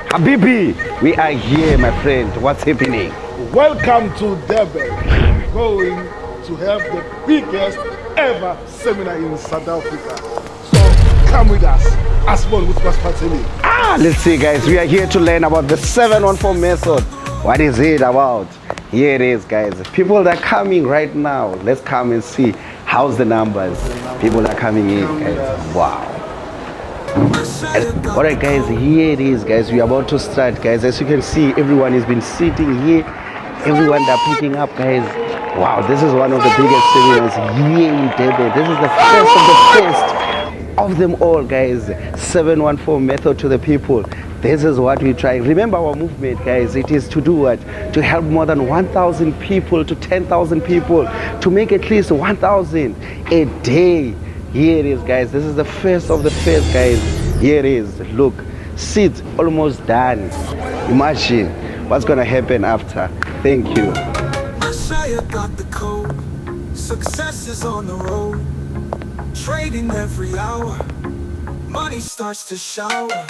Habibi, we are here, my friend. What's happening? Welcome to Durban. Going to have the biggest ever seminar in South Africa. So come with us. Asbon with Pasipateli. Let's see, guys. We are here to learn about the 714 method. What is it about? Here it is, guys. People that are coming right now. Let's come and see how's the numbers. People are coming in, guys. Wow. All right, guys, here it is, guys. We are about to start, guys. As you can see, everyone has been sitting here. Everyone that are picking up, guys. Wow, this is one of the biggest seminars here in Durban. This is the first of the first of them all, guys. 714 method to the people. This is what we try. Remember our movement, guys. It is to do what? To help more than 1,000 people to 10,000 people, to make at least 1,000 a day. Here it is, guys. This is the first of the first, guys. Here it is. Look, seats almost done. Imagine what's gonna happen after. Thank you. Messiah got the code. Success is on the road. Trading every hour. Money starts to shower.